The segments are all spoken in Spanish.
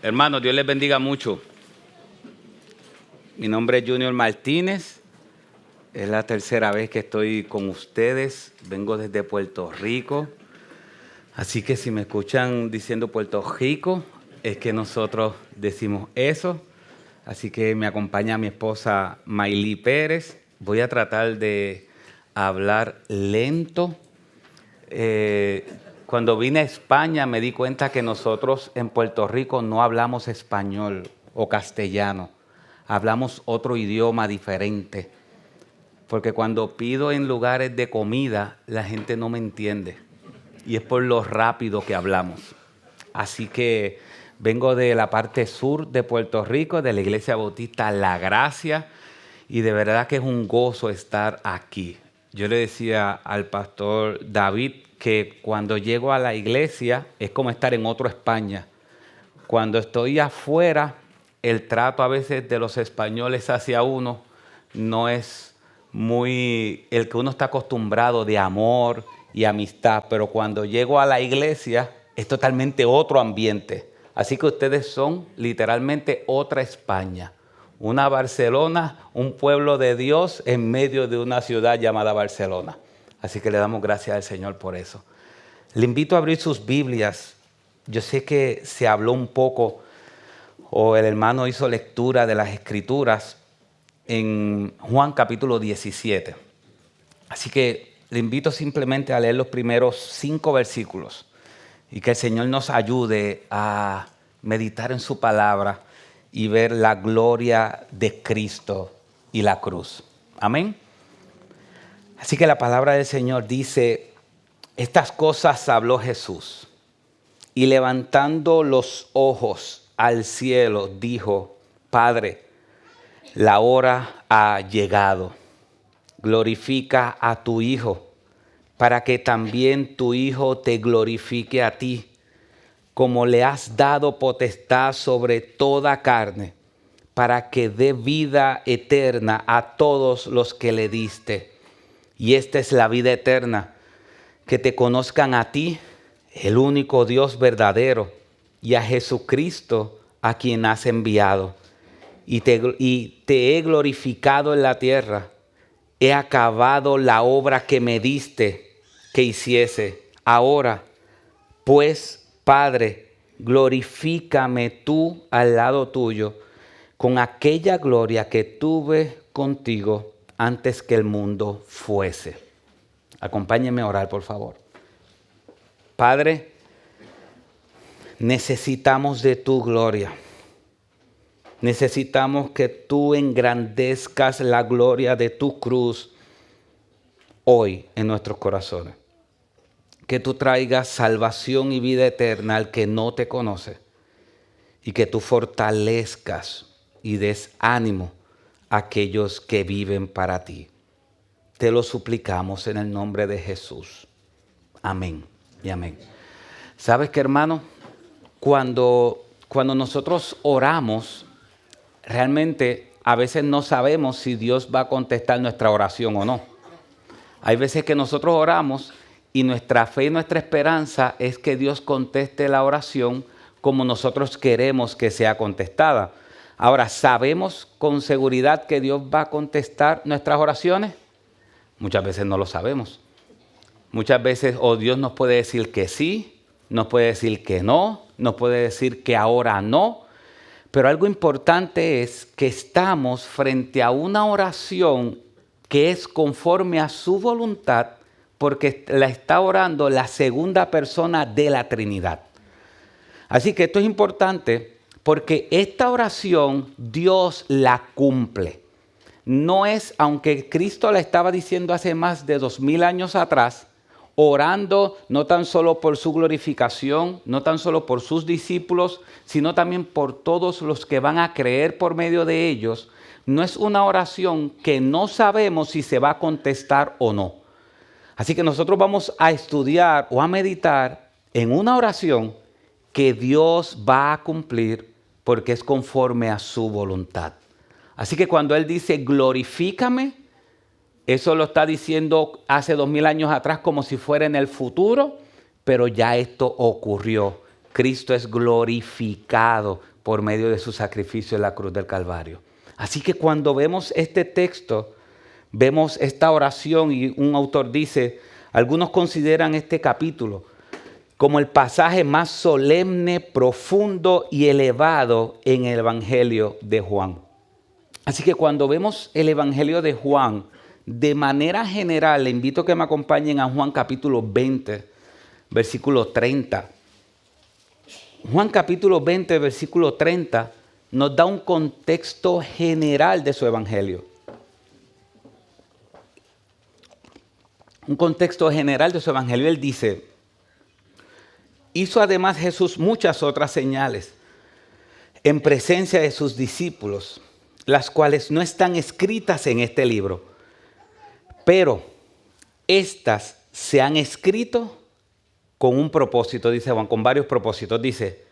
Hermanos, Dios les bendiga mucho. Mi nombre es Junior Martínez. Es la tercera vez que estoy con ustedes. Vengo desde Puerto Rico. Así que si me escuchan diciendo Puerto Rico, es que nosotros decimos eso. Así que me acompaña mi esposa Mayli Pérez. Voy a tratar de hablar lento. Cuando vine a España me di cuenta que nosotros en Puerto Rico no hablamos español o castellano. Hablamos otro idioma diferente. Porque cuando pido en lugares de comida, la gente no me entiende. Y es por lo rápido que hablamos. Así que vengo de la parte sur de Puerto Rico, de la Iglesia Bautista La Gracia. Y de verdad que es un gozo estar aquí. Yo le decía al pastor David que cuando llego a la iglesia es como estar en otra España. Cuando estoy afuera, el trato a veces de los españoles hacia uno no es muy el que uno está acostumbrado de amor y amistad, pero cuando llego a la iglesia es totalmente otro ambiente. Así que ustedes son literalmente otra España. Una Barcelona, un pueblo de Dios en medio de una ciudad llamada Barcelona. Así que le damos gracias al Señor por eso. Le invito a abrir sus Biblias. Yo sé que se habló un poco, o el hermano hizo lectura de las Escrituras en Juan capítulo 17. Así que le invito simplemente a leer los primeros 5 versículos y que el Señor nos ayude a meditar en su palabra y ver la gloria de Cristo y la cruz. Amén. Así que la palabra del Señor dice: estas cosas habló Jesús, y levantando los ojos al cielo, dijo: Padre, la hora ha llegado. Glorifica a tu Hijo, para que también tu Hijo te glorifique a ti, como le has dado potestad sobre toda carne, para que dé vida eterna a todos los que le diste. Y esta es la vida eterna, que te conozcan a ti, el único Dios verdadero, y a Jesucristo, a quien has enviado. Y te he glorificado en la tierra. He acabado la obra que me diste que hiciese. Ahora, pues, Padre, glorifícame tú al lado tuyo, con aquella gloria que tuve contigo antes que el mundo fuese. Acompáñenme a orar, por favor. Padre, necesitamos de tu gloria. Necesitamos que tú engrandezcas la gloria de tu cruz hoy en nuestros corazones. Que tú traigas salvación y vida eterna al que no te conoce. Y que tú fortalezcas y des ánimo a aquellos que viven para ti. Te lo suplicamos en el nombre de Jesús. Amén y amén. ¿Sabes qué, hermano? Cuando nosotros oramos, realmente a veces no sabemos si Dios va a contestar nuestra oración o no. Hay veces que nosotros oramos y nuestra fe y nuestra esperanza es que Dios conteste la oración como nosotros queremos que sea contestada. Ahora, ¿sabemos con seguridad que Dios va a contestar nuestras oraciones? Muchas veces no lo sabemos. Muchas veces Dios nos puede decir que sí, nos puede decir que no, nos puede decir que ahora no. Pero algo importante es que estamos frente a una oración que es conforme a su voluntad, porque la está orando la segunda persona de la Trinidad. Así que esto es importante porque esta oración Dios la cumple. No es, aunque Cristo la estaba diciendo hace más de 2000 años atrás, orando no tan solo por su glorificación, no tan solo por sus discípulos, sino también por todos los que van a creer por medio de ellos. No es una oración que no sabemos si se va a contestar o no. Así que nosotros vamos a estudiar o a meditar en una oración que Dios va a cumplir porque es conforme a su voluntad. Así que cuando Él dice glorifícame, eso lo está diciendo hace 2000 años atrás como si fuera en el futuro, pero ya esto ocurrió. Cristo es glorificado por medio de su sacrificio en la cruz del Calvario. Así que cuando vemos este texto, vemos esta oración y un autor dice, algunos consideran este capítulo como el pasaje más solemne, profundo y elevado en el Evangelio de Juan. Así que cuando vemos el Evangelio de Juan, de manera general, le invito a que me acompañen a Juan capítulo 20, versículo 30. Juan capítulo 20, versículo 30, nos da un contexto general de su Evangelio. Un contexto general de su Evangelio. Él dice, hizo además Jesús muchas otras señales en presencia de sus discípulos, las cuales no están escritas en este libro, pero estas se han escrito con un propósito, dice Juan, con varios propósitos. Dice,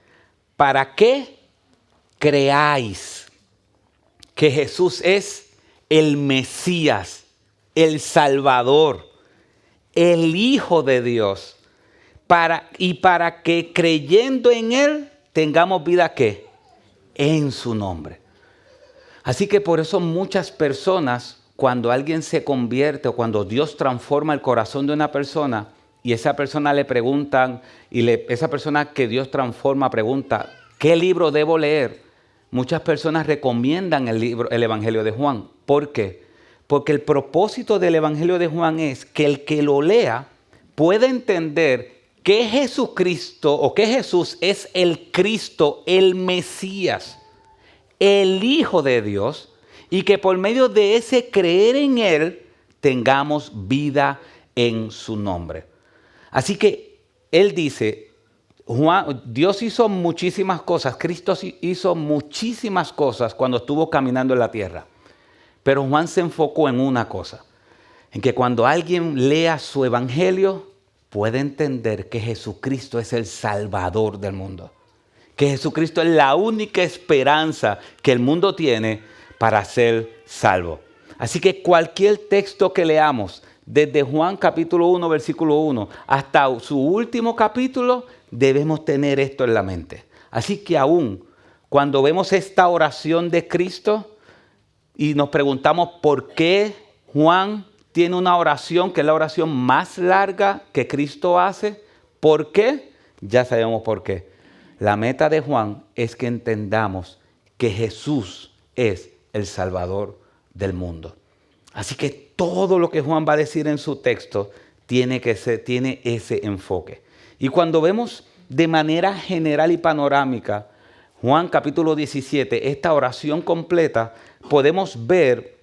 para que creáis que Jesús es el Mesías, el Salvador, el Hijo de Dios, para que creyendo en Él tengamos vida ¿qué? En su nombre. Así que por eso muchas personas, cuando alguien se convierte o cuando Dios transforma el corazón de una persona y esa persona le preguntan, esa persona que Dios transforma pregunta, ¿qué libro debo leer? Muchas personas recomiendan el Evangelio de Juan. ¿Por qué? Porque el propósito del Evangelio de Juan es que el que lo lea pueda entender que Jesucristo o que Jesús es el Cristo, el Mesías, el Hijo de Dios, y que por medio de ese creer en Él tengamos vida en su nombre. Así que Él dice, Dios hizo muchísimas cosas, Cristo hizo muchísimas cosas cuando estuvo caminando en la tierra. Pero Juan se enfocó en una cosa, en que cuando alguien lea su evangelio, puede entender que Jesucristo es el Salvador del mundo. Que Jesucristo es la única esperanza que el mundo tiene para ser salvo. Así que cualquier texto que leamos, desde Juan capítulo 1, versículo 1, hasta su último capítulo, debemos tener esto en la mente. Así que aún cuando vemos esta oración de Cristo y nos preguntamos por qué Juan tiene una oración que es la oración más larga que Cristo hace, ¿por qué? Ya sabemos por qué. La meta de Juan es que entendamos que Jesús es el Salvador del mundo. Así que todo lo que Juan va a decir en su texto tiene ese enfoque. Y cuando vemos de manera general y panorámica Juan capítulo 17, esta oración completa, podemos ver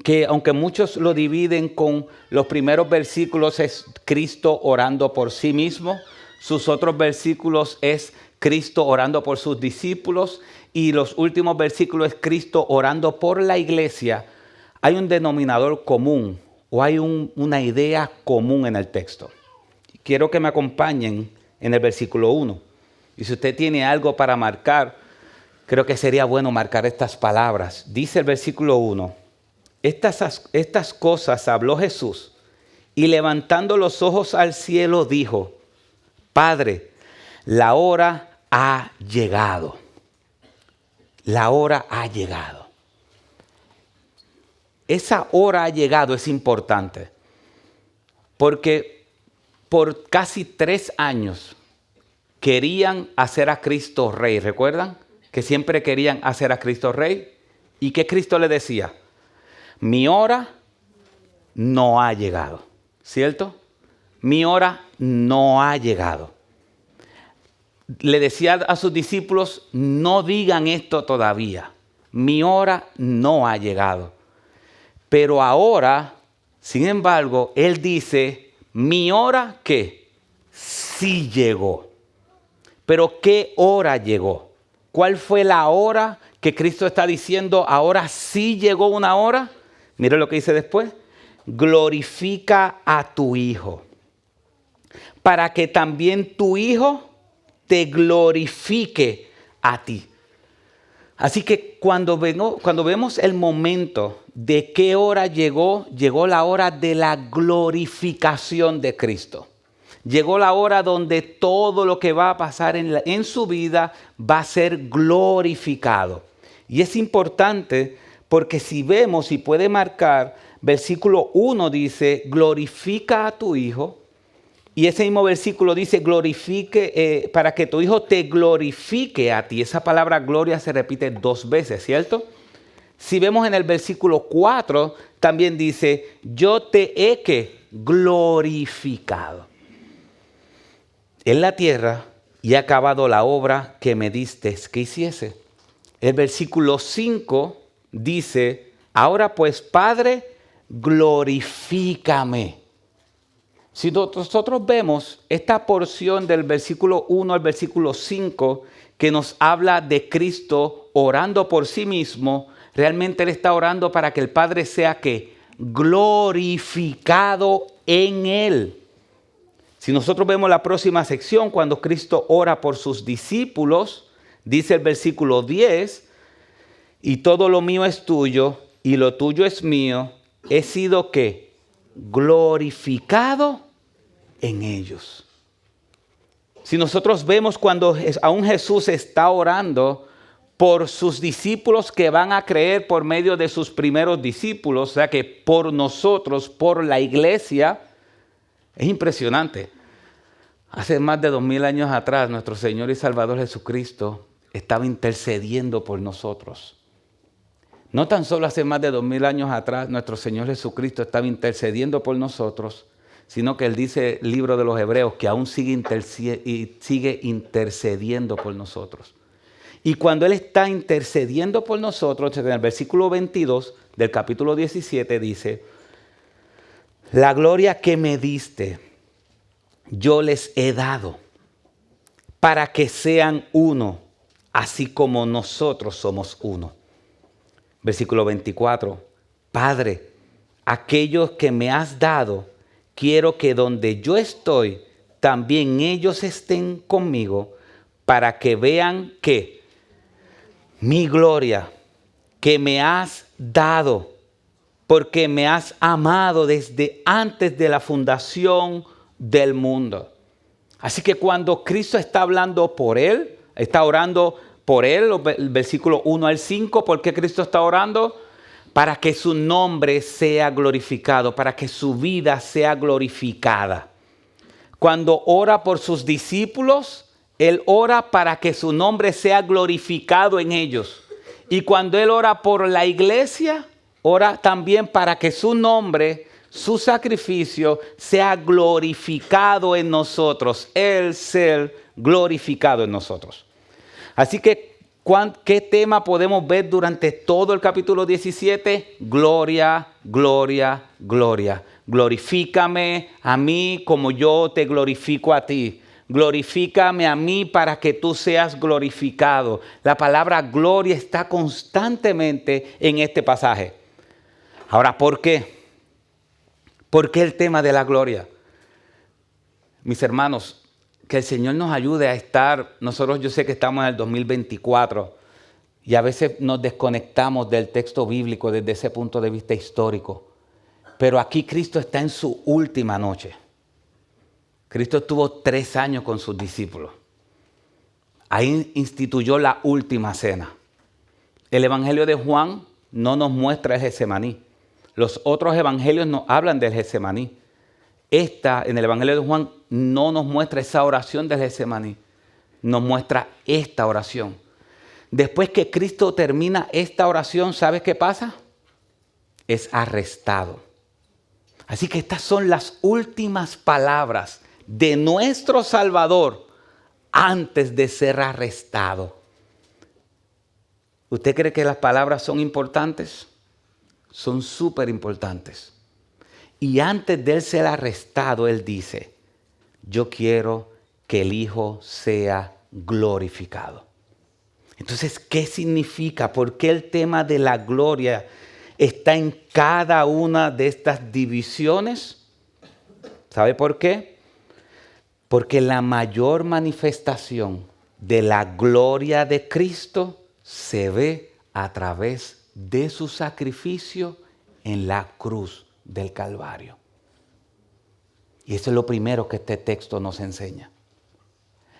que aunque muchos lo dividen con los primeros versículos es Cristo orando por sí mismo, sus otros versículos es Cristo orando por sus discípulos y los últimos versículos es Cristo orando por la iglesia, hay un denominador común o hay una idea común en el texto. Quiero que me acompañen en el versículo 1. Y si usted tiene algo para marcar, creo que sería bueno marcar estas palabras. Dice el versículo 1, estas cosas habló Jesús y levantando los ojos al cielo dijo, Padre, la hora ha llegado. La hora ha llegado. Esa hora ha llegado es importante porque por casi 3 años querían hacer a Cristo rey. ¿Recuerdan? Que siempre querían hacer a Cristo rey. ¿Y qué Cristo le decía? Mi hora no ha llegado. ¿Cierto? Mi hora no ha llegado. Le decía a sus discípulos, no digan esto todavía. Mi hora no ha llegado. Pero ahora, sin embargo, Él dice, mi hora, ¿qué? Sí llegó. Pero ¿qué hora llegó? ¿Cuál fue la hora que Cristo está diciendo? Ahora sí llegó una hora. Mire lo que dice después. Glorifica a tu Hijo, para que también tu Hijo te glorifique a ti. Así que cuando vemos el momento de qué hora llegó la hora de la glorificación de Cristo. Llegó la hora donde todo lo que va a pasar en su vida va a ser glorificado. Y es importante porque si vemos y puede marcar, versículo 1 dice, glorifica a tu Hijo. Y ese mismo versículo dice, glorifique, para que tu Hijo te glorifique a ti. Esa palabra gloria se repite 2 veces, ¿cierto? Si vemos en el versículo 4, también dice, yo te he glorificado en la tierra y he acabado la obra que me diste que hiciese. El versículo 5 dice, ahora pues, Padre, glorifícame. Si nosotros vemos esta porción del versículo 1 al versículo 5 que nos habla de Cristo orando por sí mismo, realmente Él está orando para que el Padre sea glorificado en Él. Si nosotros vemos la próxima sección, cuando Cristo ora por sus discípulos, dice el versículo 10, y todo lo mío es tuyo y lo tuyo es mío, he sido glorificado en ellos. Si nosotros vemos cuando aún Jesús está orando por sus discípulos que van a creer por medio de sus primeros discípulos, o sea que por nosotros, por la iglesia, es impresionante. Hace más de 2000 años atrás, nuestro Señor y Salvador Jesucristo estaba intercediendo por nosotros. No tan solo hace más de 2000 años atrás, nuestro Señor Jesucristo estaba intercediendo por nosotros, sino que Él dice, el libro de los Hebreos, que aún sigue intercediendo por nosotros. Y cuando Él está intercediendo por nosotros, en el versículo 22 del capítulo 17 dice, la gloria que me diste, yo les he dado, para que sean uno, así como nosotros somos uno. Versículo 24, Padre, aquellos que me has dado, quiero que donde yo estoy, también ellos estén conmigo, para que vean mi gloria que me has dado, porque me has amado desde antes de la fundación del mundo. Así que cuando Cristo está hablando por Él, está orando por Él, el versículo 1 al 5, ¿por qué Cristo está orando? Para que su nombre sea glorificado, para que su vida sea glorificada. Cuando ora por sus discípulos, Él ora para que su nombre sea glorificado en ellos. Y cuando Él ora por la iglesia, ora también para que su nombre, su sacrificio, sea glorificado en nosotros. Él ser glorificado en nosotros. Así que, ¿qué tema podemos ver durante todo el capítulo 17? Gloria, gloria, gloria. Glorifícame a mí como yo te glorifico a ti. Glorifícame a mí para que tú seas glorificado. La palabra gloria está constantemente en este pasaje. Ahora, ¿por qué? ¿Por qué el tema de la gloria? Mis hermanos, que el Señor nos ayude a estar, nosotros yo sé que estamos en el 2024 y a veces nos desconectamos del texto bíblico desde ese punto de vista histórico. Pero aquí Cristo está en su última noche. Cristo estuvo 3 años con sus discípulos. Ahí instituyó la última cena. El Evangelio de Juan no nos muestra el Getsemaní. Los otros evangelios nos hablan del Getsemaní. En el Evangelio de Juan no nos muestra esa oración del Getsemaní. Nos muestra esta oración. Después que Cristo termina esta oración, ¿sabes qué pasa? Es arrestado. Así que estas son las últimas palabras de nuestro Salvador antes de ser arrestado. ¿Usted cree que las palabras son importantes? Son súper importantes. Y antes de él ser arrestado, él dice, yo quiero que el Hijo sea glorificado. Entonces, ¿qué significa? ¿Por qué el tema de la gloria está en cada una de estas divisiones? ¿Sabe por qué? Porque la mayor manifestación de la gloria de Cristo se ve a través de su sacrificio en la cruz del Calvario. Y eso es lo primero que este texto nos enseña.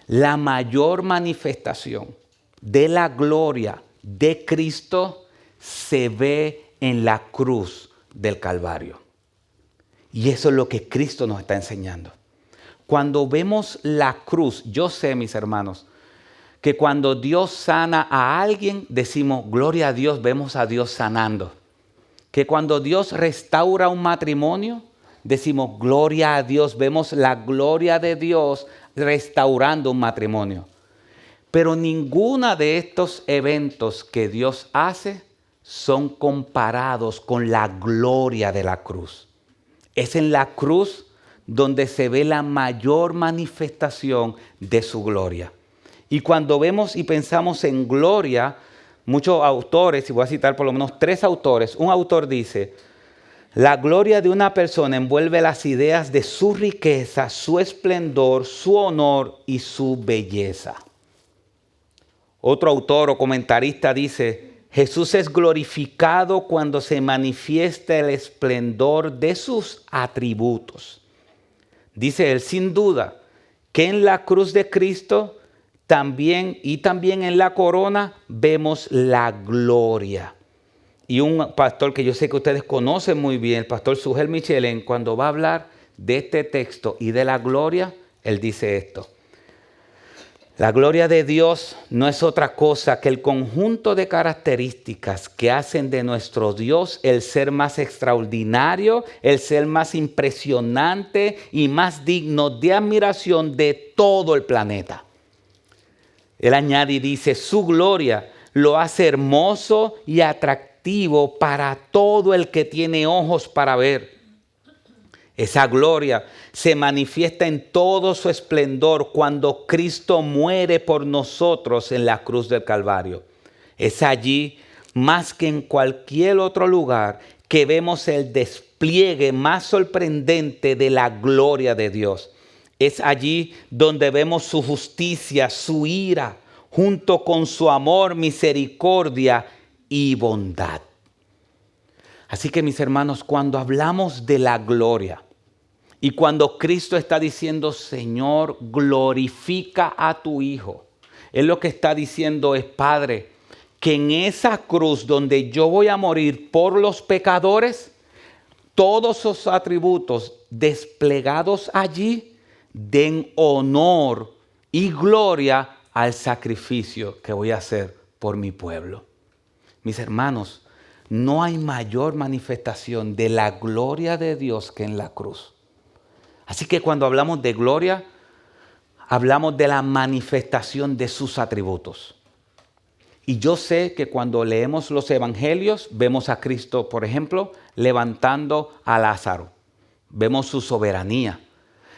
La mayor manifestación de la gloria de Cristo se ve en la cruz del Calvario. Y eso es lo que Cristo nos está enseñando. Cuando vemos la cruz, yo sé, mis hermanos, que cuando Dios sana a alguien, decimos, gloria a Dios, vemos a Dios sanando. Que cuando Dios restaura un matrimonio, decimos, gloria a Dios, vemos la gloria de Dios restaurando un matrimonio. Pero ninguno de estos eventos que Dios hace son comparados con la gloria de la cruz. Es en la cruz donde se ve la mayor manifestación de su gloria. Y cuando vemos y pensamos en gloria, muchos autores, y voy a citar por lo menos 3 autores, un autor dice, la gloria de una persona envuelve las ideas de su riqueza, su esplendor, su honor y su belleza. Otro autor o comentarista dice, Jesús es glorificado cuando se manifiesta el esplendor de sus atributos. Dice él, sin duda, que en la cruz de Cristo también en la corona vemos la gloria. Y un pastor que yo sé que ustedes conocen muy bien, el pastor Sugel Michelén, cuando va a hablar de este texto y de la gloria, él dice esto. La gloria de Dios no es otra cosa que el conjunto de características que hacen de nuestro Dios el ser más extraordinario, el ser más impresionante y más digno de admiración de todo el planeta. Él añade y dice, su gloria lo hace hermoso y atractivo para todo el que tiene ojos para ver. Esa gloria se manifiesta en todo su esplendor cuando Cristo muere por nosotros en la cruz del Calvario. Es allí, más que en cualquier otro lugar, que vemos el despliegue más sorprendente de la gloria de Dios. Es allí donde vemos su justicia, su ira, junto con su amor, misericordia y bondad. Así que, mis hermanos, cuando hablamos de la gloria y cuando Cristo está diciendo, Señor, glorifica a tu Hijo, Él lo que está diciendo es, Padre, que en esa cruz donde yo voy a morir por los pecadores, todos sus atributos desplegados allí den honor y gloria al sacrificio que voy a hacer por mi pueblo. Mis hermanos, no hay mayor manifestación de la gloria de Dios que en la cruz. Así que cuando hablamos de gloria, hablamos de la manifestación de sus atributos. Y yo sé que cuando leemos los evangelios, vemos a Cristo, por ejemplo, levantando a Lázaro. Vemos su soberanía.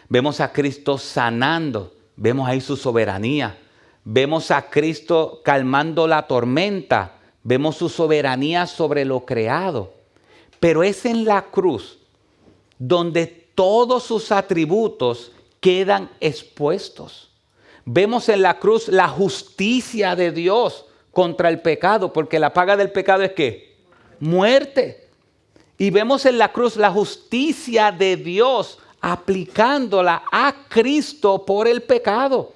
Vemos a Cristo sanando. Vemos ahí su soberanía. Vemos a Cristo calmando la tormenta. Vemos su soberanía sobre lo creado. Pero es en la cruz donde todos sus atributos quedan expuestos. Vemos en la cruz la justicia de Dios contra el pecado, porque la paga del pecado es ¿qué? Muerte. Y vemos en la cruz la justicia de Dios aplicándola a Cristo por el pecado.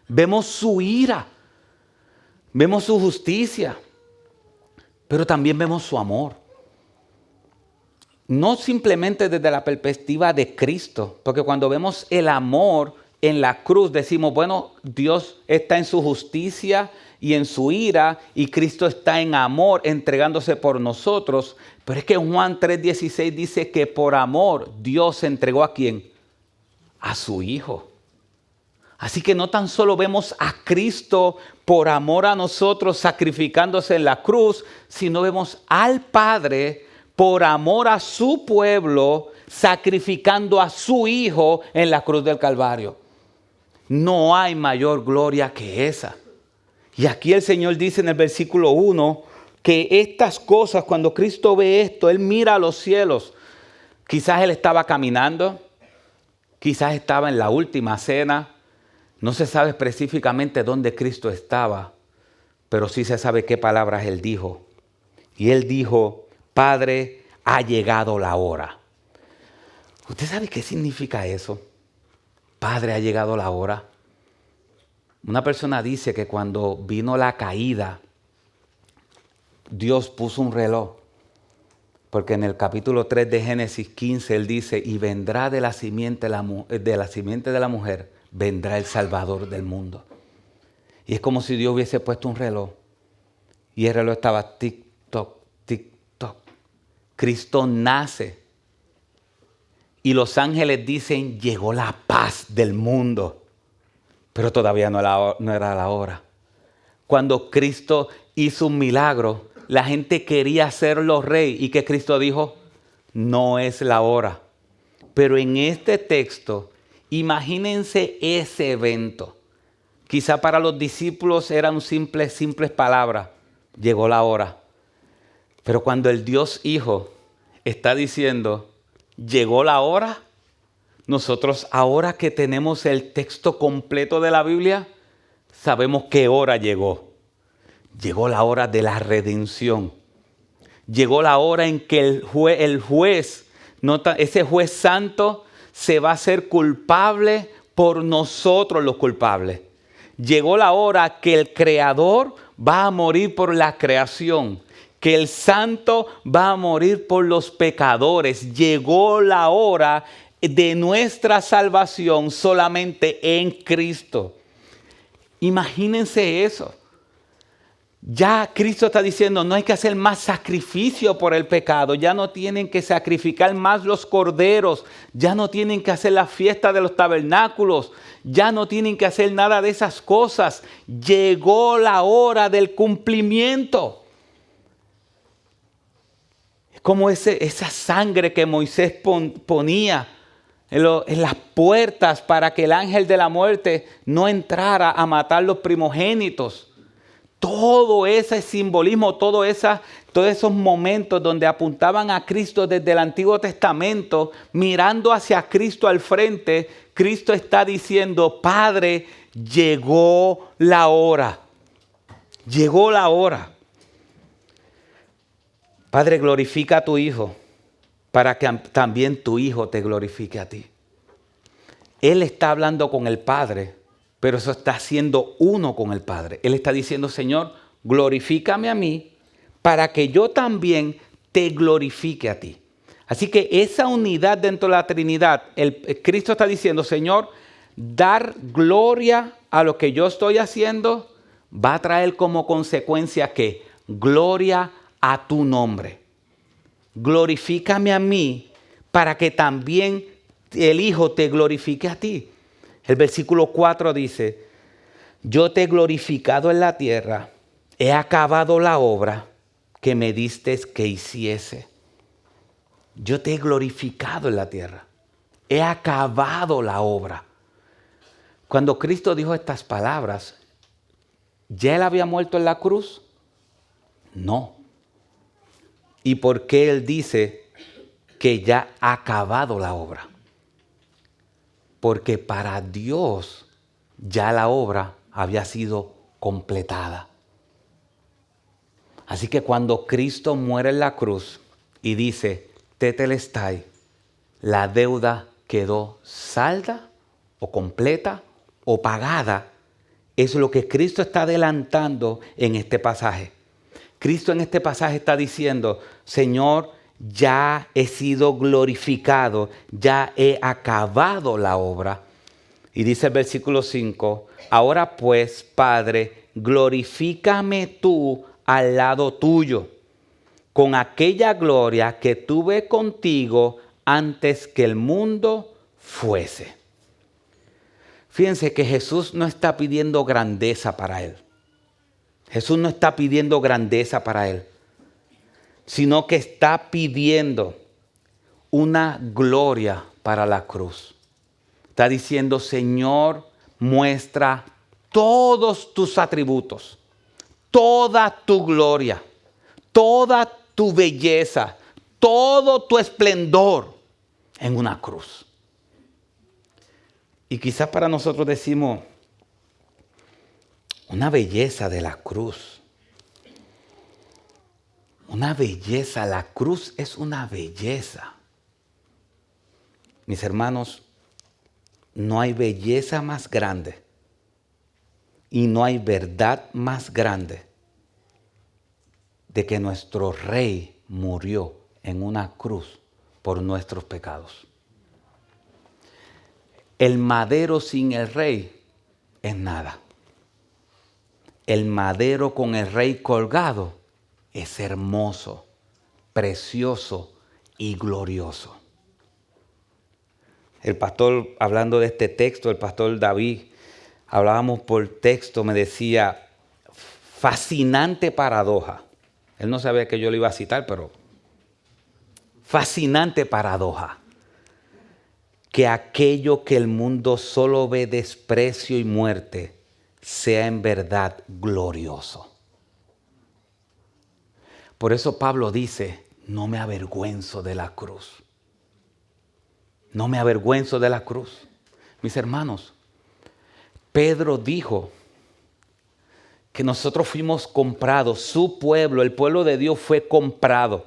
Vemos su ira, vemos su justicia, pero también vemos su amor. No simplemente desde la perspectiva de Cristo, porque cuando vemos el amor en la cruz decimos, bueno, Dios está en su justicia y en su ira y Cristo está en amor entregándose por nosotros. Pero es que Juan 3:16 dice que por amor Dios se entregó ¿a quién? A su Hijo. Así que no tan solo vemos a Cristo por amor a nosotros sacrificándose en la cruz, sino vemos al Padre por amor a su pueblo sacrificando a su Hijo en la cruz del Calvario. No hay mayor gloria que esa. Y aquí el Señor dice en el versículo 1 que estas cosas, cuando Cristo ve esto, Él mira a los cielos. Quizás Él estaba caminando, quizás estaba en la última cena. No se sabe específicamente dónde Cristo estaba, pero sí se sabe qué palabras Él dijo. Y Él dijo, Padre, ha llegado la hora. ¿Usted sabe qué significa eso? Padre, ha llegado la hora. Una persona dice que cuando vino la caída, Dios puso un reloj. Porque en el capítulo 3 de Génesis 15, Él dice, y vendrá de la simiente de la mujer, vendrá el Salvador del mundo. Y es como si Dios hubiese puesto un reloj. Y el reloj estaba tic-toc, tic-toc. Cristo nace. Y los ángeles dicen, llegó la paz del mundo. Pero todavía no era la hora. Cuando Cristo hizo un milagro, la gente quería hacerlo rey. ¿Y que Cristo dijo? No es la hora. Pero en este texto, imagínense ese evento. Quizá para los discípulos eran simples palabras. Llegó la hora. Pero cuando el Dios Hijo está diciendo, llegó la hora, nosotros ahora que tenemos el texto completo de la Biblia, sabemos qué hora llegó. Llegó la hora de la redención. Llegó la hora en que el juez, ese juez santo, se va a hacer culpable por nosotros los culpables. Llegó la hora que el Creador va a morir por la creación, que el Santo va a morir por los pecadores. Llegó la hora de nuestra salvación solamente en Cristo. Imagínense eso. Ya Cristo está diciendo, no hay que hacer más sacrificio por el pecado. Ya no tienen que sacrificar más los corderos. Ya no tienen que hacer la fiesta de los tabernáculos. Ya no tienen que hacer nada de esas cosas. Llegó la hora del cumplimiento. Es como esa sangre que Moisés ponía en las puertas para que el ángel de la muerte no entrara a matar los primogénitos. Todo ese simbolismo, todos esos momentos donde apuntaban a Cristo desde el Antiguo Testamento, mirando hacia Cristo al frente, Cristo está diciendo, Padre, llegó la hora. Llegó la hora. Padre, glorifica a tu Hijo para que también tu Hijo te glorifique a ti. Él está hablando con el Padre, pero eso está haciendo uno con el Padre. Él está diciendo, Señor, glorifícame a mí para que yo también te glorifique a ti. Así que esa unidad dentro de la Trinidad, Cristo está diciendo, Señor, dar gloria a lo que yo estoy haciendo va a traer como consecuencia que gloria a tu nombre. Glorifícame a mí para que también el Hijo te glorifique a ti. El versículo 4 dice, yo te he glorificado en la tierra, he acabado la obra que me diste que hiciese. Yo te he glorificado en la tierra, he acabado la obra. Cuando Cristo dijo estas palabras, ¿ya Él había muerto en la cruz? No. ¿Y por qué Él dice que ya ha acabado la obra? Porque para Dios ya la obra había sido completada. Así que cuando Cristo muere en la cruz y dice, tetelestai, la deuda quedó salda o completa o pagada, es lo que Cristo está adelantando en este pasaje. Cristo en este pasaje está diciendo, Señor, ya he sido glorificado, ya he acabado la obra. Y dice el versículo 5, ahora pues, Padre, glorifícame tú al lado tuyo, con aquella gloria que tuve contigo antes que el mundo fuese. Fíjense que Jesús no está pidiendo grandeza para Él. Jesús no está pidiendo grandeza para Él, sino que está pidiendo una gloria para la cruz. Está diciendo, Señor, muestra todos tus atributos, toda tu gloria, toda tu belleza, todo tu esplendor en una cruz. Y quizás para nosotros decimos, una belleza de la cruz. Una belleza, la cruz es una belleza. Mis hermanos, no hay belleza más grande y no hay verdad más grande de que nuestro Rey murió en una cruz por nuestros pecados. El madero sin el Rey es nada. El madero con el Rey colgado es hermoso, precioso y glorioso. El pastor, hablando de este texto, el pastor David, hablábamos por texto, me decía, fascinante paradoja. Él no sabía que yo lo iba a citar, pero fascinante paradoja. Que aquello que el mundo solo ve desprecio y muerte, sea en verdad glorioso. Por eso Pablo dice, no me avergüenzo de la cruz. No me avergüenzo de la cruz. Mis hermanos, Pedro dijo que nosotros fuimos comprados, su pueblo, el pueblo de Dios fue comprado,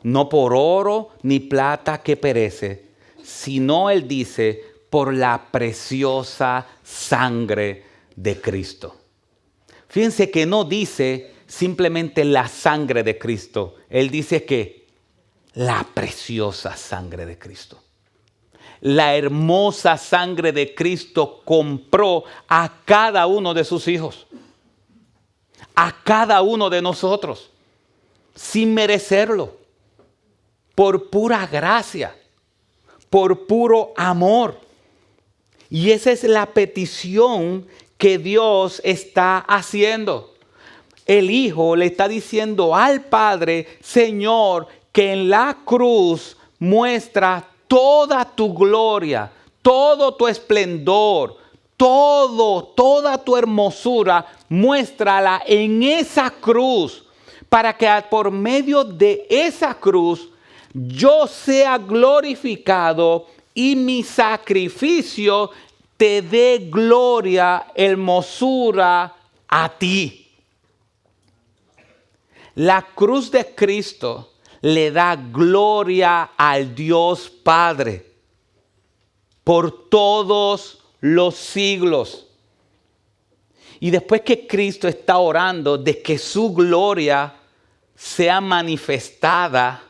no por oro ni plata que perece, sino, él dice, por la preciosa sangre de Cristo. Fíjense que no dice simplemente la sangre de Cristo, él dice que la preciosa sangre de Cristo. La hermosa sangre de Cristo compró a cada uno de sus hijos, a cada uno de nosotros, sin merecerlo, por pura gracia, por puro amor. Y esa es la petición que Dios está haciendo. El Hijo le está diciendo al Padre, Señor, que en la cruz muestra toda tu gloria, todo tu esplendor, toda tu hermosura, muéstrala en esa cruz, para que por medio de esa cruz yo sea glorificado y mi sacrificio te dé gloria, hermosura a ti. La cruz de Cristo le da gloria al Dios Padre por todos los siglos. Y después que Cristo está orando de que su gloria sea manifestada,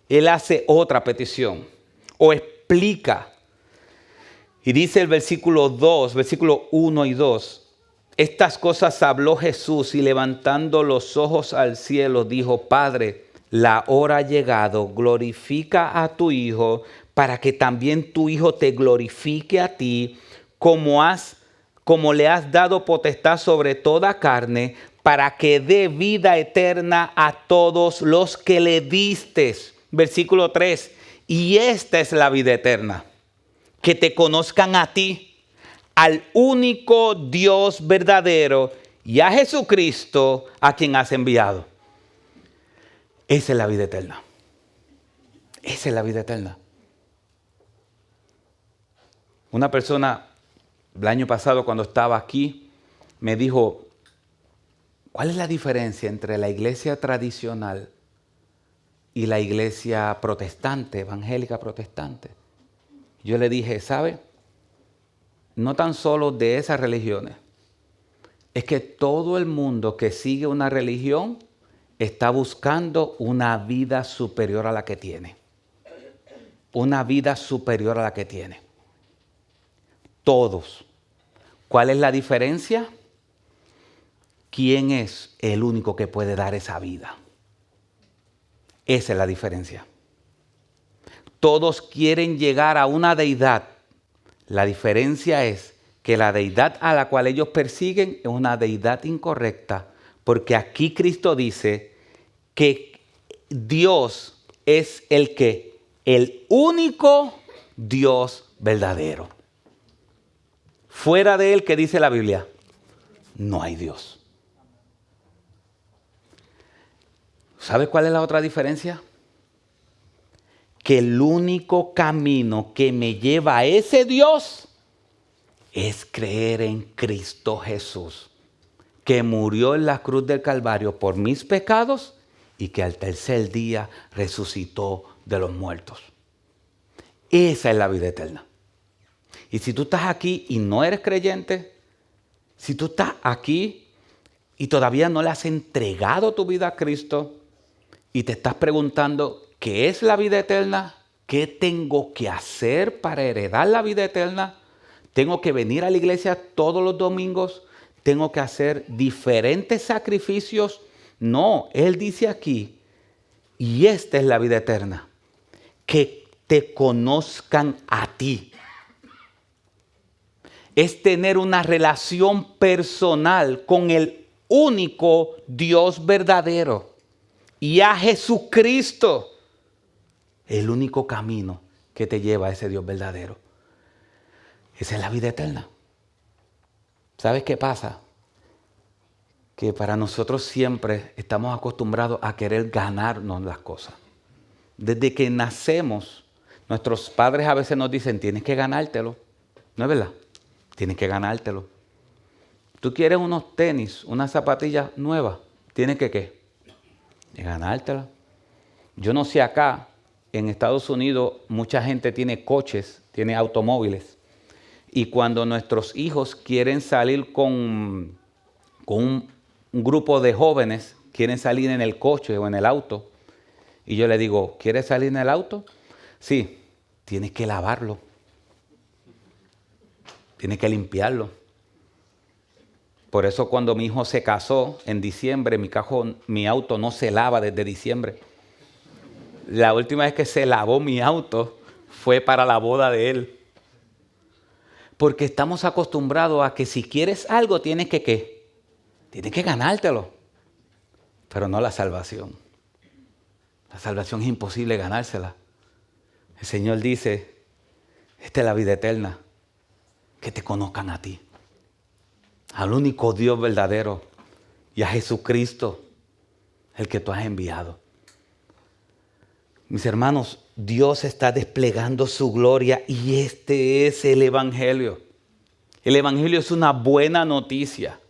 Él hace otra petición o explica. Y dice el versículo 1 y 2. Estas cosas habló Jesús y levantando los ojos al cielo dijo, Padre, la hora ha llegado, glorifica a tu Hijo para que también tu Hijo te glorifique a ti, como le has dado potestad sobre toda carne, para que dé vida eterna a todos los que le distes. Versículo 3. Y esta es la vida eterna, que te conozcan a ti, al único Dios verdadero, y a Jesucristo, a quien has enviado. Esa es la vida eterna. Esa es la vida eterna. Una persona, el año pasado cuando estaba aquí, me dijo, ¿cuál es la diferencia entre la iglesia tradicional y la iglesia protestante, evangélica protestante? Yo le dije, ¿sabe? No tan solo de esas religiones. Es que todo el mundo que sigue una religión está buscando una vida superior a la que tiene. Una vida superior a la que tiene. Todos. ¿Cuál es la diferencia? ¿Quién es el único que puede dar esa vida? Esa es la diferencia. Todos quieren llegar a una deidad. La diferencia es que la deidad a la cual ellos persiguen es una deidad incorrecta, porque aquí Cristo dice que Dios es el único Dios verdadero. Fuera de él, ¿qué dice la Biblia? No hay Dios. ¿Sabe cuál es la otra diferencia? Que el único camino que me lleva a ese Dios es creer en Cristo Jesús, que murió en la cruz del Calvario por mis pecados y que al tercer día resucitó de los muertos. Esa es la vida eterna. Y si tú estás aquí y no eres creyente, si tú estás aquí y todavía no le has entregado tu vida a Cristo y te estás preguntando, ¿qué es la vida eterna? ¿Qué tengo que hacer para heredar la vida eterna? ¿Tengo que venir a la iglesia todos los domingos? ¿Tengo que hacer diferentes sacrificios? No, Él dice aquí, y esta es la vida eterna, que te conozcan a ti. Es tener una relación personal con el único Dios verdadero y a Jesucristo, el único camino que te lleva a ese Dios verdadero. Esa es la vida eterna. ¿Sabes qué pasa? Que para nosotros siempre estamos acostumbrados a querer ganarnos las cosas. Desde que nacemos, nuestros padres a veces nos dicen, tienes que ganártelo. ¿No es verdad? Tienes que ganártelo. Tú quieres unos tenis, unas zapatillas nuevas, tienes que ¿qué? Ganártela. Yo no sé acá, en Estados Unidos mucha gente tiene coches, tiene automóviles. Y cuando nuestros hijos quieren salir con un grupo de jóvenes, quieren salir en el coche o en el auto, y yo le digo, ¿quieres salir en el auto? Sí, tienes que lavarlo. Tienes que limpiarlo. Por eso cuando mi hijo se casó en diciembre, mi auto no se lava desde diciembre. La última vez que se lavó mi auto fue para la boda de él. Porque estamos acostumbrados a que si quieres algo tienes que ¿qué? Tienes que ganártelo. Pero no la salvación. La salvación es imposible ganársela. El Señor dice, esta es la vida eterna. Que te conozcan a ti, al único Dios verdadero y a Jesucristo, el que tú has enviado. Mis hermanos, Dios está desplegando su gloria y este es el Evangelio. El Evangelio es una buena noticia,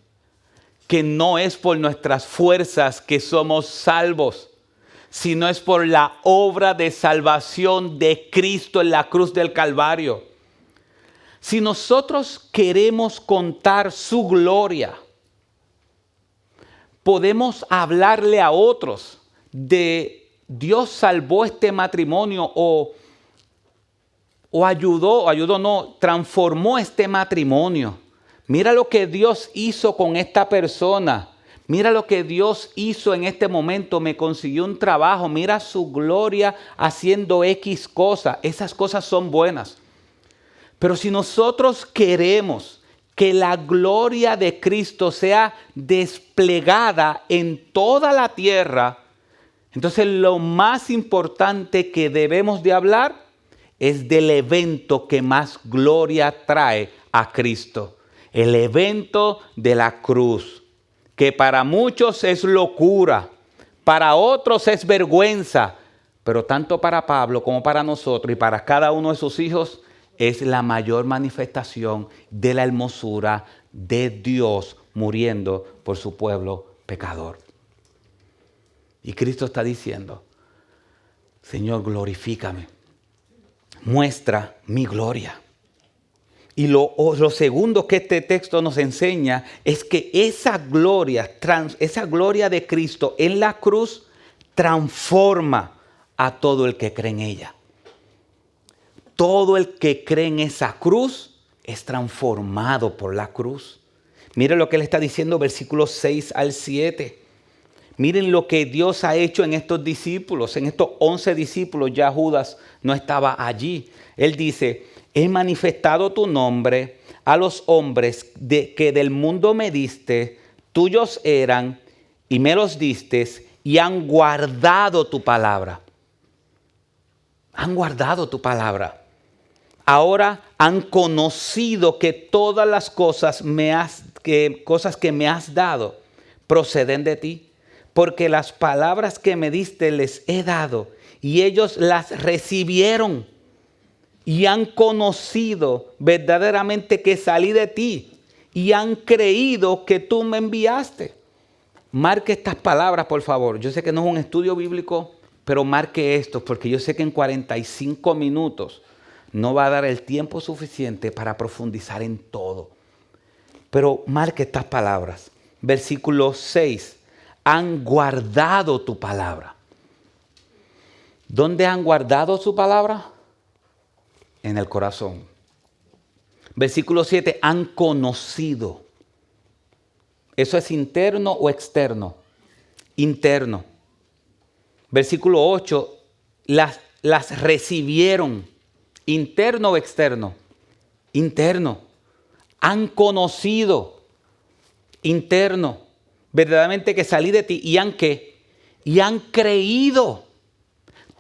que no es por nuestras fuerzas que somos salvos, sino es por la obra de salvación de Cristo en la cruz del Calvario. Si nosotros queremos contar su gloria, podemos hablarle a otros de Dios salvó este matrimonio o transformó este matrimonio. Mira lo que Dios hizo con esta persona. Mira lo que Dios hizo en este momento. Me consiguió un trabajo. Mira su gloria haciendo X cosas. Esas cosas son buenas. Pero si nosotros queremos que la gloria de Cristo sea desplegada en toda la tierra, entonces lo más importante que debemos de hablar es del evento que más gloria trae a Cristo. El evento de la cruz, que para muchos es locura, para otros es vergüenza, pero tanto para Pablo como para nosotros y para cada uno de sus hijos, es la mayor manifestación de la hermosura de Dios muriendo por su pueblo pecador. Y Cristo está diciendo, Señor, glorifícame, muestra mi gloria. Y lo segundo que este texto nos enseña es que esa gloria de Cristo en la cruz transforma a todo el que cree en ella. Todo el que cree en esa cruz es transformado por la cruz. Miren lo que él está diciendo, versículos 6 al 7. Miren lo que Dios ha hecho en estos discípulos, en estos 11 discípulos. Ya Judas no estaba allí. Él dice, he manifestado tu nombre a los hombres que del mundo me diste, tuyos eran y me los diste y han guardado tu palabra. Han guardado tu palabra. Ahora han conocido que todas las cosas que me has dado proceden de ti, porque las palabras que me diste les he dado y ellos las recibieron y han conocido verdaderamente que salí de ti y han creído que tú me enviaste. Marque estas palabras, por favor. Yo sé que no es un estudio bíblico, pero marque esto, porque yo sé que en 45 minutos no va a dar el tiempo suficiente para profundizar en todo. Pero marque estas palabras. Versículo 6. Han guardado tu palabra. ¿Dónde han guardado su palabra? En el corazón. Versículo 7. Han conocido. ¿Eso es interno o externo? Interno. Versículo 8. Las recibieron. ¿Interno o externo? Interno. Han conocido. Interno. Verdaderamente que salí de ti. ¿Y han qué? Y han creído.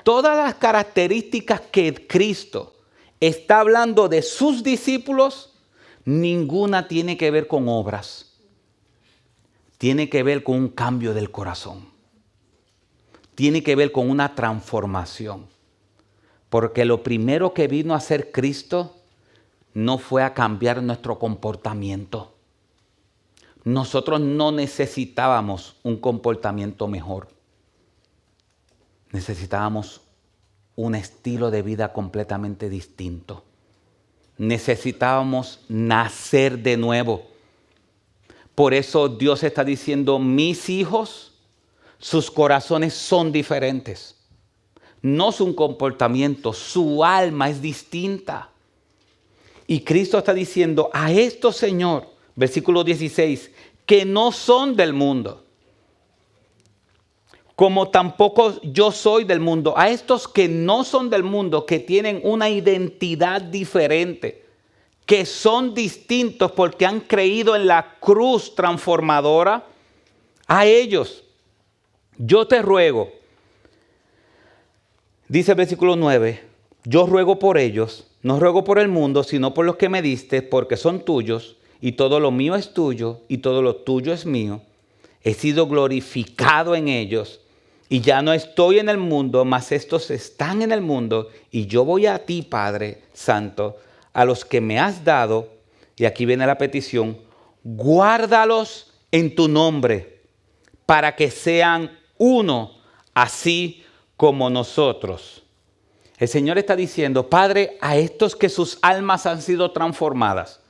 Todas las características que Cristo está hablando de sus discípulos, ninguna tiene que ver con obras. Tiene que ver con un cambio del corazón. Tiene que ver con una transformación. Porque lo primero que vino a hacer Cristo no fue a cambiar nuestro comportamiento. Nosotros no necesitábamos un comportamiento mejor. Necesitábamos un estilo de vida completamente distinto. Necesitábamos nacer de nuevo. Por eso Dios está diciendo, mis hijos, sus corazones son diferentes. No su comportamiento, su alma es distinta. Y Cristo está diciendo a estos, Señor, versículo 16, que no son del mundo, como tampoco yo soy del mundo. A estos que no son del mundo, que tienen una identidad diferente, que son distintos porque han creído en la cruz transformadora, a ellos yo te ruego, dice el versículo 9, yo ruego por ellos, no ruego por el mundo, sino por los que me diste, porque son tuyos, y todo lo mío es tuyo, y todo lo tuyo es mío. He sido glorificado en ellos, y ya no estoy en el mundo, mas estos están en el mundo, y yo voy a ti, Padre Santo, a los que me has dado, y aquí viene la petición, guárdalos en tu nombre, para que sean uno, así como nosotros. El Señor está diciendo, Padre, a estos que sus almas han sido transformadas,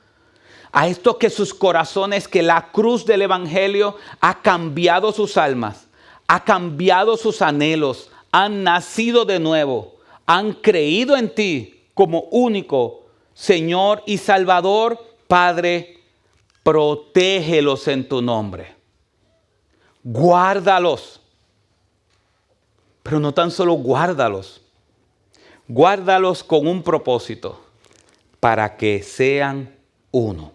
a estos que sus corazones, que la cruz del Evangelio ha cambiado sus almas, ha cambiado sus anhelos, han nacido de nuevo, han creído en ti como único Señor y Salvador. Padre, protégelos en tu nombre. Guárdalos. Pero no tan solo guárdalos. Guárdalos con un propósito, para que sean uno.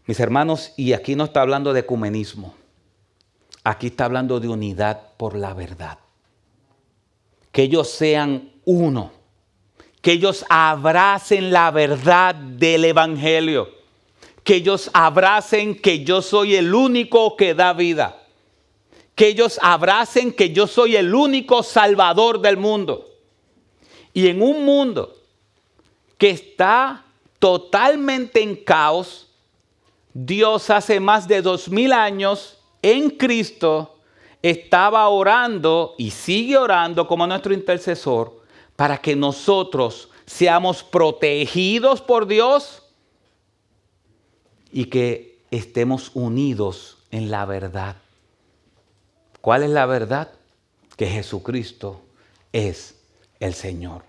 Mis hermanos, y aquí no está hablando de ecumenismo. Aquí está hablando de unidad por la verdad. Que ellos sean uno. Que ellos abracen la verdad del Evangelio. Que ellos abracen que yo soy el único que da vida. Que ellos abracen que yo soy el único Salvador del mundo. Y en un mundo que está totalmente en caos, Dios hace más de 2000 años en Cristo estaba orando y sigue orando como nuestro intercesor para que nosotros seamos protegidos por Dios y que estemos unidos en la verdad. ¿Cuál es la verdad? Que Jesucristo es el Señor.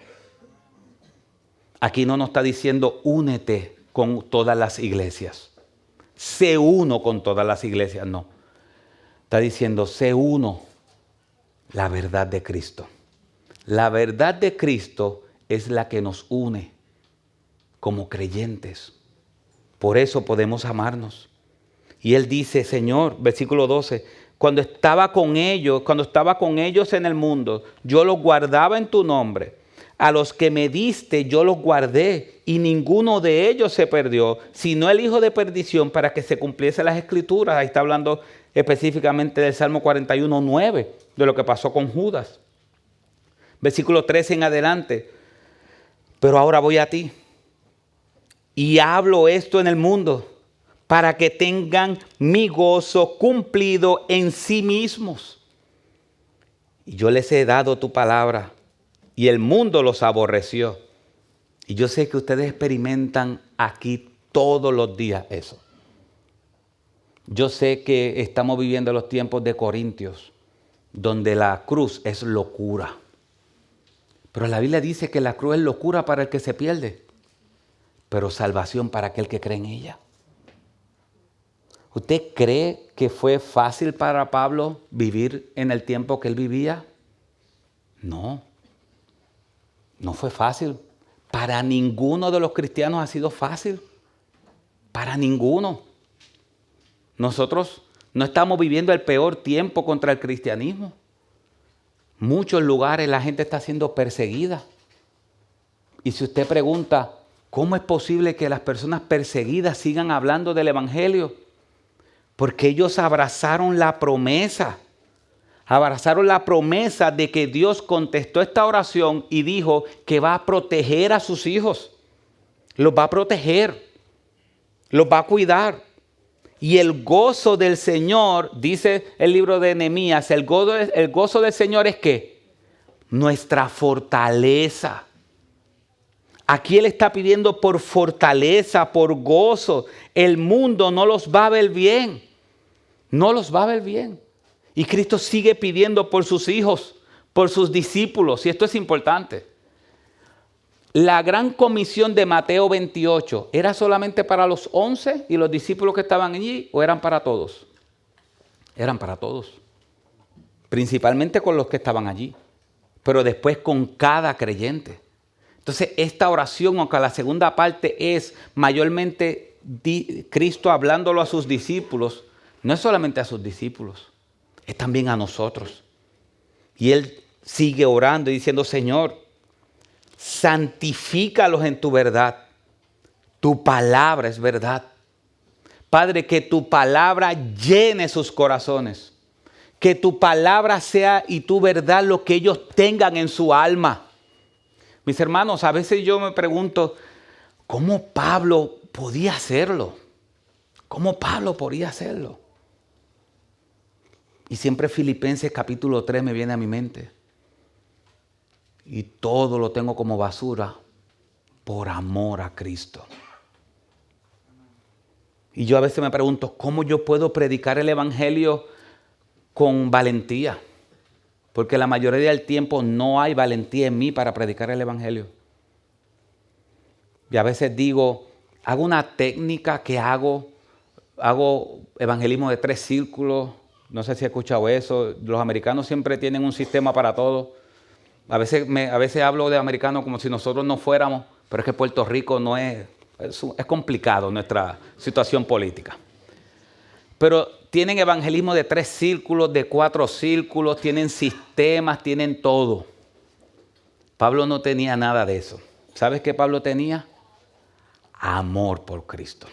Aquí no nos está diciendo únete con todas las iglesias. Sé uno con todas las iglesias, no. Está diciendo sé uno la verdad de Cristo. La verdad de Cristo es la que nos une como creyentes. Por eso podemos amarnos. Y Él dice, Señor, versículo 12, cuando estaba con ellos en el mundo, yo los guardaba en tu nombre. A los que me diste yo los guardé y ninguno de ellos se perdió, sino el hijo de perdición, para que se cumpliese las escrituras. Ahí está hablando específicamente del Salmo 41, 9, de lo que pasó con Judas. Versículo 13 en adelante. Pero ahora voy a ti y hablo esto en el mundo, para que tengan mi gozo cumplido en sí mismos. Y yo les he dado tu palabra, y el mundo los aborreció, Y yo sé que ustedes experimentan aquí todos los días eso. Yo sé que estamos viviendo los tiempos de Corintios, donde la cruz es locura. Pero la Biblia dice que la cruz es locura para el que se pierde, pero salvación para aquel que cree en ella. ¿Usted cree que fue fácil para Pablo vivir en el tiempo que él vivía? No, no fue fácil. Para ninguno de los cristianos ha sido fácil. Para ninguno. Nosotros no estamos viviendo el peor tiempo contra el cristianismo. Muchos lugares la gente está siendo perseguida. Y si usted pregunta, ¿cómo es posible que las personas perseguidas sigan hablando del evangelio? Porque ellos abrazaron la promesa. Abrazaron la promesa de que Dios contestó esta oración y dijo que va a proteger a sus hijos. Los va a proteger. Los va a cuidar. Y el gozo del Señor, dice el libro de Nehemías, el gozo del Señor es ¿qué? Nuestra fortaleza. Aquí Él está pidiendo por fortaleza, por gozo. El mundo no los va a ver bien. No los va a ver bien. Y Cristo sigue pidiendo por sus hijos, por sus discípulos. Y esto es importante. La gran comisión de Mateo 28, ¿era solamente para los 11 y los discípulos que estaban allí o eran para todos? Eran para todos. Principalmente con los que estaban allí. Pero después con cada creyente. Entonces esta oración, aunque la segunda parte es mayormente Cristo hablándolo a sus discípulos, no es solamente a sus discípulos, es también a nosotros. Y Él sigue orando y diciendo, Señor, santifícalos en tu verdad. Tu palabra es verdad. Padre, que tu palabra llene sus corazones. Que tu palabra sea y tu verdad lo que ellos tengan en su alma. Mis hermanos, a veces yo me pregunto, ¿cómo Pablo podía hacerlo? ¿Cómo Pablo podía hacerlo? Y siempre Filipenses capítulo 3 me viene a mi mente. Y todo lo tengo como basura por amor a Cristo. Y yo a veces me pregunto, ¿cómo yo puedo predicar el evangelio con valentía? Porque la mayoría del tiempo no hay valentía en mí para predicar el evangelio. Y a veces digo, hago una técnica que hago evangelismo de 3 círculos. No sé si he escuchado eso. Los americanos siempre tienen un sistema para todo. A veces hablo de americanos como si nosotros no fuéramos, pero es que Puerto Rico no es complicado nuestra situación política. Pero tienen evangelismo de 3 círculos, de 4 círculos, tienen sistemas, tienen todo. Pablo no tenía nada de eso. ¿Sabes qué Pablo tenía? Amor por Cristo.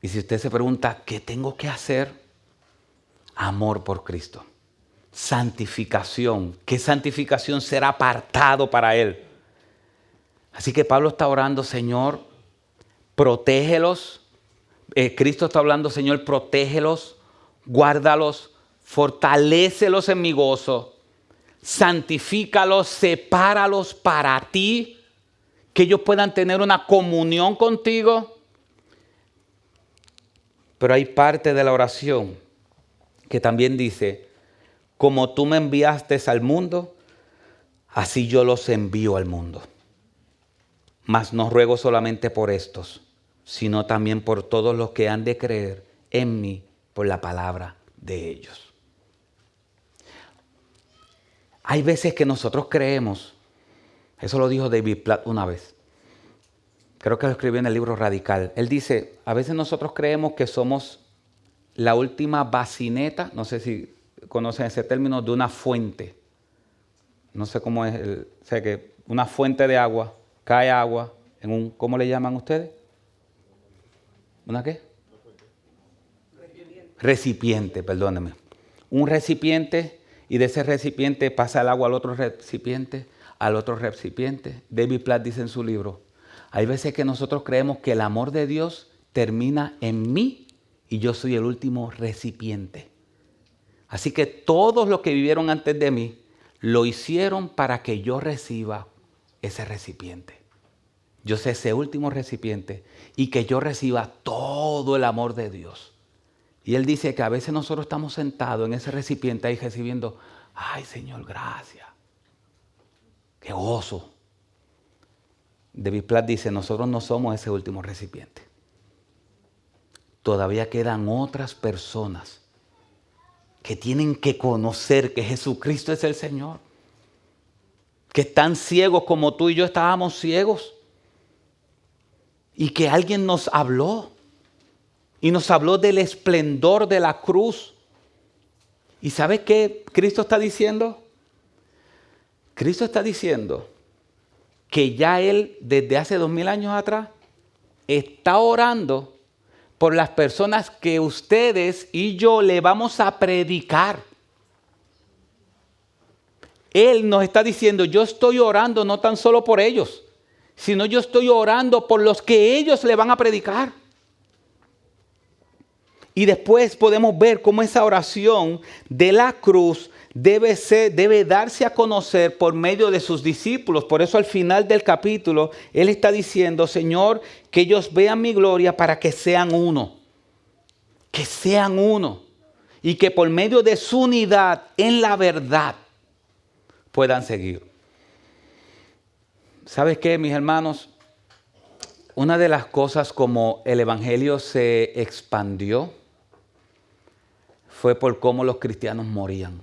Y si usted se pregunta, ¿qué tengo que hacer? Amor por Cristo. Santificación. ¿Qué santificación será apartado para Él? Así que Pablo está orando, Señor, protégelos. Cristo está hablando, Señor, protégelos, guárdalos, fortalécelos en mi gozo, santifícalos, sepáralos para ti, que ellos puedan tener una comunión contigo. Pero hay parte de la oración que también dice, como tú me enviaste al mundo, así yo los envío al mundo. Mas no ruego solamente por estos, sino también por todos los que han de creer en mí por la palabra de ellos. Hay veces que nosotros creemos, eso lo dijo David Platt una vez, creo que lo escribió en el libro Radical. Él dice, a veces nosotros creemos que somos la última bacineta, no sé si conocen ese término, de una fuente. No sé cómo es, o sea que una fuente de agua, cae agua en un, ¿cómo le llaman ustedes? ¿Una qué? Recipiente, perdóneme. Un recipiente y de ese recipiente pasa el agua al otro recipiente, al otro recipiente. David Platt dice en su libro, hay veces que nosotros creemos que el amor de Dios termina en mí y yo soy el último recipiente. Así que todos los que vivieron antes de mí lo hicieron para que yo reciba ese recipiente. Yo sé ese último recipiente y que yo reciba todo el amor de Dios. Y Él dice que a veces nosotros estamos sentados en ese recipiente ahí recibiendo, ay Señor, gracias. Qué gozo. David Platt dice, nosotros no somos ese último recipiente. Todavía quedan otras personas que tienen que conocer que Jesucristo es el Señor. Que están ciegos como tú y yo estábamos ciegos. Y que alguien nos habló. Y nos habló del esplendor de la cruz. ¿Y sabes qué Cristo está diciendo? Cristo está diciendo que ya Él, desde hace 2000 años atrás, está orando por las personas que ustedes y yo le vamos a predicar. Él nos está diciendo, yo estoy orando no tan solo por ellos, sino yo estoy orando por los que ellos le van a predicar. Y después podemos ver cómo esa oración de la cruz debe darse a conocer por medio de sus discípulos. Por eso al final del capítulo, Él está diciendo, Señor, que ellos vean mi gloria para que sean uno. Que sean uno. Y que por medio de su unidad en la verdad puedan seguir. ¿Sabes qué, mis hermanos? Una de las cosas como el Evangelio se expandió fue por cómo los cristianos morían.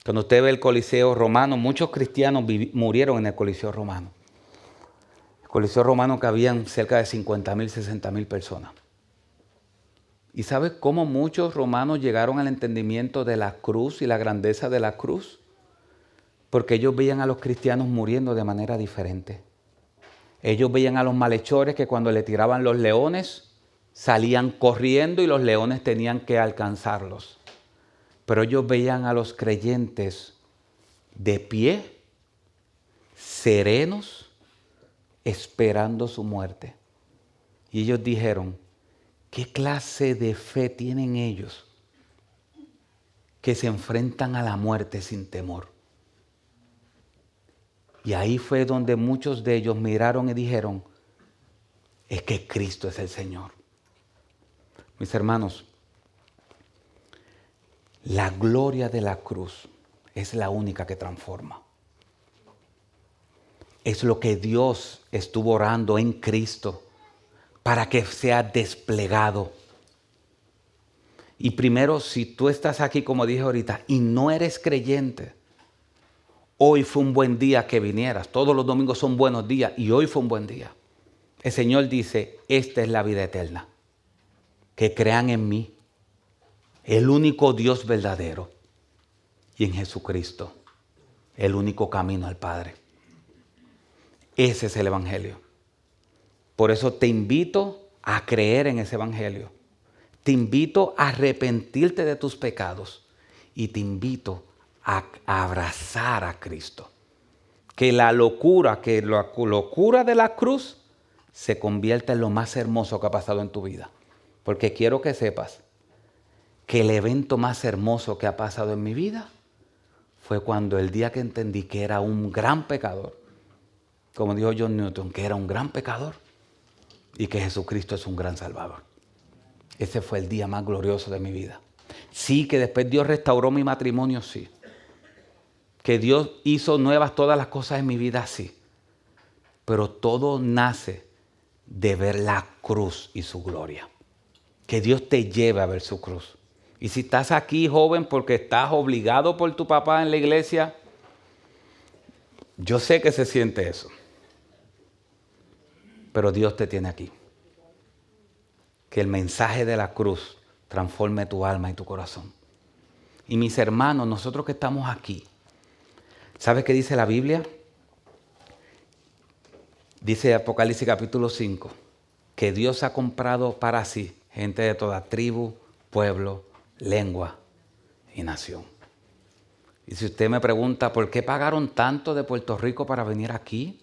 Cuando usted ve el Coliseo romano, muchos cristianos murieron en el Coliseo romano. El Coliseo romano cabían cerca de 50,000, 60,000 personas. ¿Y sabe cómo muchos romanos llegaron al entendimiento de la cruz y la grandeza de la cruz? Porque ellos veían a los cristianos muriendo de manera diferente. Ellos veían a los malhechores que cuando le tiraban los leones, salían corriendo y los leones tenían que alcanzarlos. Pero ellos veían a los creyentes de pie, serenos, esperando su muerte. Y ellos dijeron, ¿qué clase de fe tienen ellos que se enfrentan a la muerte sin temor? Y ahí fue donde muchos de ellos miraron y dijeron, es que Cristo es el Señor. Mis hermanos, la gloria de la cruz es la única que transforma. Es lo que Dios estuvo orando en Cristo para que sea desplegado. Y primero, si tú estás aquí, como dije ahorita, y no eres creyente, hoy fue un buen día que vinieras. Todos los domingos son buenos días y hoy fue un buen día. El Señor dice, esta es la vida eterna. Que crean en mí, el único Dios verdadero, y en Jesucristo, el único camino al Padre. Ese es el Evangelio. Por eso te invito a creer en ese Evangelio. Te invito a arrepentirte de tus pecados y te invito a abrazar a Cristo. Que la locura de la cruz se convierta en lo más hermoso que ha pasado en tu vida. Porque quiero que sepas que el evento más hermoso que ha pasado en mi vida fue cuando el día que entendí que era un gran pecador, como dijo John Newton, que era un gran pecador y que Jesucristo es un gran salvador. Ese fue el día más glorioso de mi vida. Sí, que después Dios restauró mi matrimonio, sí. Que Dios hizo nuevas todas las cosas en mi vida, sí. Pero todo nace de ver la cruz y su gloria. Que Dios te lleve a ver su cruz. Y si estás aquí, joven, porque estás obligado por tu papá en la iglesia, yo sé que se siente eso. Pero Dios te tiene aquí. Que el mensaje de la cruz transforme tu alma y tu corazón. Y mis hermanos, nosotros que estamos aquí, ¿sabes qué dice la Biblia? Dice Apocalipsis capítulo 5, que Dios ha comprado para sí gente de toda tribu, pueblo, lengua y nación. Y si usted me pregunta, ¿por qué pagaron tanto de Puerto Rico para venir aquí?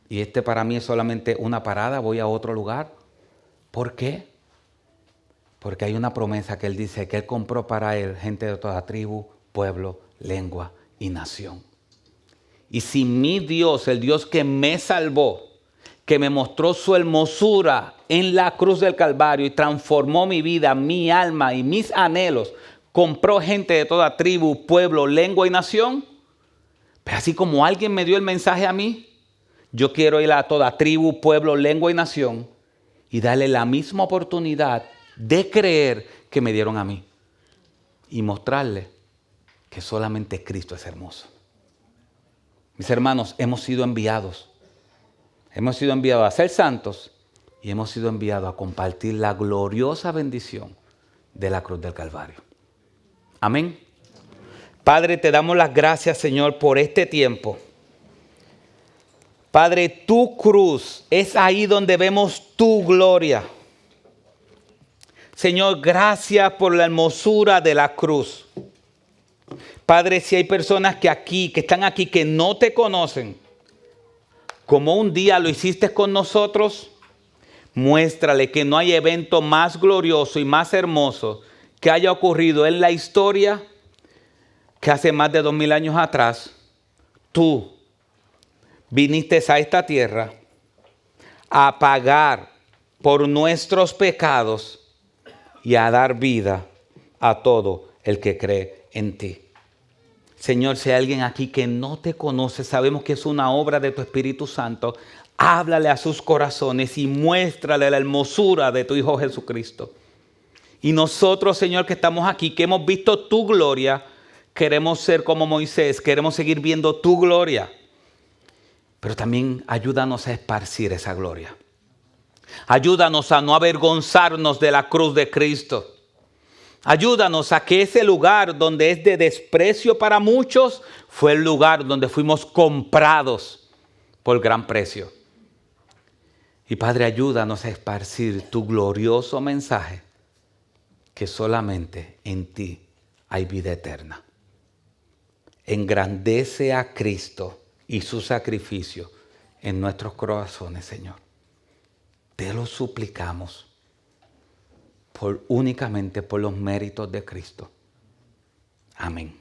Y para mí es solamente una parada, voy a otro lugar. ¿Por qué? Porque hay una promesa que Él dice que Él compró para Él gente de toda tribu, pueblo, lengua y nación. Y si mi Dios, el Dios que me salvó, que me mostró su hermosura en la cruz del Calvario y transformó mi vida, mi alma y mis anhelos, compró gente de toda tribu, pueblo, lengua y nación, pero así como alguien me dio el mensaje a mí, yo quiero ir a toda tribu, pueblo, lengua y nación y darle la misma oportunidad de creer que me dieron a mí y mostrarle que solamente Cristo es hermoso. Mis hermanos, hemos sido enviados. Hemos sido enviados a ser santos y hemos sido enviados a compartir la gloriosa bendición de la cruz del Calvario. Amén. Padre, te damos las gracias, Señor, por este tiempo. Padre, tu cruz es ahí donde vemos tu gloria. Señor, gracias por la hermosura de la cruz. Padre, si hay personas que están aquí, que no te conocen, como un día lo hiciste con nosotros, muéstrale que no hay evento más glorioso y más hermoso que haya ocurrido en la historia que hace más de 2000 años atrás, tú viniste a esta tierra a pagar por nuestros pecados y a dar vida a todo el que cree en ti. Señor, si hay alguien aquí que no te conoce, sabemos que es una obra de tu Espíritu Santo. Háblale a sus corazones y muéstrale la hermosura de tu Hijo Jesucristo. Y nosotros, Señor, que estamos aquí, que hemos visto tu gloria, queremos ser como Moisés, queremos seguir viendo tu gloria. Pero también ayúdanos a esparcir esa gloria. Ayúdanos a no avergonzarnos de la cruz de Cristo. Ayúdanos a que ese lugar donde es de desprecio para muchos fue el lugar donde fuimos comprados por gran precio. Y Padre, ayúdanos a esparcir tu glorioso mensaje, que solamente en ti hay vida eterna. Engrandece a Cristo y su sacrificio en nuestros corazones, Señor. Te lo suplicamos únicamente por los méritos de Cristo. Amén.